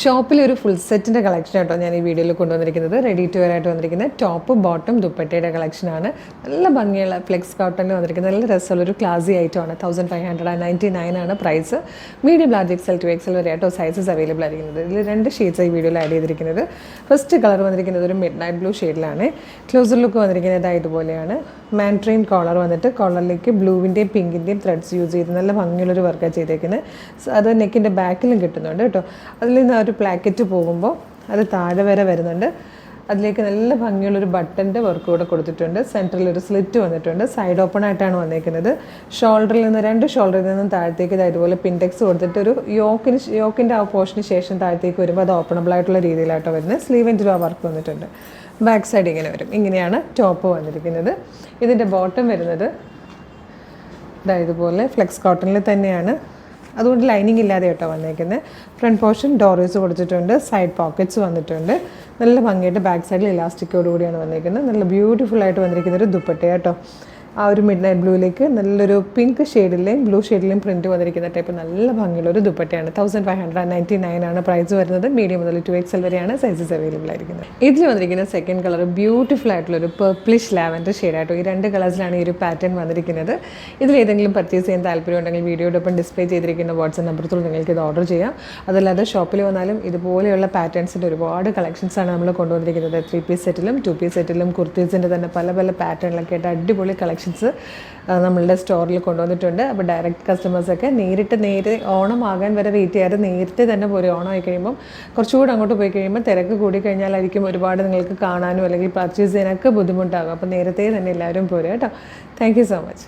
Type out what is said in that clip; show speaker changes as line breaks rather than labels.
ഷോപ്പിലൊരു full സെറ്റിൻ്റെ collection കേട്ടോ ഞാൻ ഈ വീഡിയോയിൽ കൊണ്ടുവന്നിരിക്കുന്നത്. റെഡി ടു വെയർ ആയിട്ട് വന്നിരിക്കുന്നത് ടോപ്പ് ബോട്ടം ദുപ്പട്ടയുടെ കളക്ഷനാണ്. നല്ല ഭംഗിയുള്ള ഫ്ലെക്സ് കോട്ടണിൽ വന്നിരിക്കുന്നത് നല്ല രസമുള്ളൊരു ക്ലാസി ഐറ്റമാണ്. 1599 ആണ് price. Medium large XL to XL വരെ ആയിട്ടോ സൈസസ് അവൈലബിൾ ആയിരിക്കുന്നത്. ഇതിൽ 2 ഷെയ്ഡ്സ് ഈ വീഡിയോയിൽ ആഡ് ചെയ്തിരിക്കുന്നത്. ഫസ്റ്റ് കളർ വന്നിരിക്കുന്നത് ഒരു മിഡ് നൈറ്റ് ബ്ലൂ ഷെയ്ഡിലാണ്. ക്ലോസർ ലുക്ക് വന്നിരിക്കുന്നത് ഇതുപോലെയാണ്. മാൻട്രെയിൻ കോളർ വന്നിട്ട് കോളറിലേക്ക് ബ്ലൂവിൻ്റെയും പിങ്കിൻ്റെയും ത്രെഡ്സ് യൂസ് ചെയ്ത് നല്ല ഭംഗിയുള്ളൊരു വർക്കാണ് ചെയ്തേക്കുന്നത്. അത് നെക്കിൻ്റെ ബാക്കിലും കിട്ടുന്നുണ്ട് കേട്ടോ. അതിൽ നിന്ന് ഒരു പ്ലാക്കറ്റ് പോകുമ്പോൾ അത് താഴെ വരെ വരുന്നുണ്ട്. അതിലേക്ക് നല്ല ഭംഗിയുള്ളൊരു ബട്ടൻ്റെ വർക്ക് കൂടെ കൊടുത്തിട്ടുണ്ട്. സെൻറ്ററിൽ ഒരു സ്ലിറ്റ് വന്നിട്ടുണ്ട്. സൈഡ് ഓപ്പൺ ആയിട്ടാണ് വന്നിരിക്കുന്നത്. ഷോൾഡറിൽ നിന്ന് 2 ഷോൾഡറിൽ നിന്നും താഴത്തേക്ക് ഇതുപോലെ പിൻടെക്സ് കൊടുത്തിട്ട് ഒരു യോക്കിൻ്റെ ആ പോർഷന് ശേഷം താഴത്തേക്ക് വരുമ്പോൾ അത് ഓപ്പണബിൾ ആയിട്ടുള്ള രീതിയിലായിട്ടോ വരുന്നത്. സ്ലീവിൻ്റെ ആ വർക്ക് വന്നിട്ടുണ്ട്. ബാക്ക് സൈഡ് ഇങ്ങനെ വരും. ഇങ്ങനെയാണ് ടോപ്പ് വന്നിരിക്കുന്നത്. ഇതിൻ്റെ ബോട്ടം വരുന്നത് ഇതുപോലെ ഫ്ലെക്സ് കോട്ടണിൽ തന്നെയാണ്. അതുകൊണ്ട് ലൈനിങ് ഇല്ലാതെ കേട്ടോ വന്നേക്കുന്നത്. ഫ്രണ്ട് പോർഷൻ ഡോറേഴ്സ് കൊടുത്തിട്ടുണ്ട്. സൈഡ് പോക്കറ്റ്സ് വന്നിട്ടുണ്ട്. നല്ല ഭംഗിയായിട്ട് ബാക്ക് സൈഡിൽ ഇലാസ്റ്റിക്കോട് കൂടിയാണ് വന്നിരിക്കുന്നത്. നല്ല ബ്യൂട്ടിഫുൾ ആയിട്ട് വന്നിരിക്കുന്നൊരു ദുപ്പട്ട കേട്ടോ. ആ ഒരു മിഡ് നൈറ്റ് ബ്ലൂയിലേക്ക് നല്ലൊരു പിങ്ക് ഷെയ്ഡിലെയും ബ്ലൂ ഷെയ്ഡിലെയും പ്രിൻറ്റ് വന്നിരിക്കുന്ന ടൈപ്പ് നല്ല ഭംഗിയുള്ളൊരു ദുപ്പട്ടയാണ്. 1599 ആണ് പ്രൈസ് വരുന്നത്. മീഡിയം മുതൽ 2XL വരെയാണ് സൈസസ് അവൈലബിൾ ആയിരിക്കുന്നത്. ഇതിൽ വന്നിരിക്കുന്ന സെക്കൻഡ് കളർ ബ്യൂട്ടിഫുൾ ആയിട്ടുള്ളൊരു പർപ്പിളിഷ് ലാവൻഡർ ഷെയ്ഡായിട്ടോ. ഈ 2 കളേഴ്സിലാണ് ഈ ഒരു പാറ്റേൺ വന്നിരിക്കുന്നത്. ഇതിലേതെങ്കിലും പർച്ചേസ് ചെയ്യാൻ താല്പര്യമുണ്ടെങ്കിൽ വീഡിയോടൊപ്പം ഡിസ്പ്ലേ ചെയ്തിരിക്കുന്ന വാട്സ്ആപ്പ് നമ്പറിൽ നിങ്ങൾക്ക് ഇത് ഓർഡർ ചെയ്യാം. അതല്ലാതെ ഷോപ്പിൽ വന്നാലും ഇതുപോലെയുള്ള പാറ്റേൺസിൻ്റെ ഒരുപാട് കളക്ഷൻസാണ് നമ്മൾ കൊണ്ടുവന്നിരിക്കുന്നത്. 3 പീസ് സെറ്റിലും 2 പീസ് സെറ്റിലും കുർത്തീസിൻ്റെ തന്നെ പല പല പാറ്റേണിലൊക്കെ ആയിട്ട് അടിപൊളി കളക്ഷൻസ് നമ്മളുടെ സ്റ്റോറിൽ കൊണ്ടുവന്നിട്ടുണ്ട്. അപ്പോൾ ഡയറക്റ്റ് കസ്റ്റമേഴ്സൊക്കെ നേരെ ഓണമാകാൻ വരെ വെയിറ്റ് ചെയ്യാതെ നേരത്തെ തന്നെ പോരും. ഓണം ആയി കഴിയുമ്പം കുറച്ചുകൂടി അങ്ങോട്ട് പോയി കഴിയുമ്പോൾ തിരക്ക് കൂടി കഴിഞ്ഞാലായിരിക്കും ഒരുപാട് നിങ്ങൾക്ക് കാണാനും അല്ലെങ്കിൽ പർച്ചേസ് ചെയ്യാനൊക്കെ ബുദ്ധിമുട്ടാകും. അപ്പോൾ നേരത്തെ തന്നെ എല്ലാവരും പോരും കേട്ടോ. Thank you so much.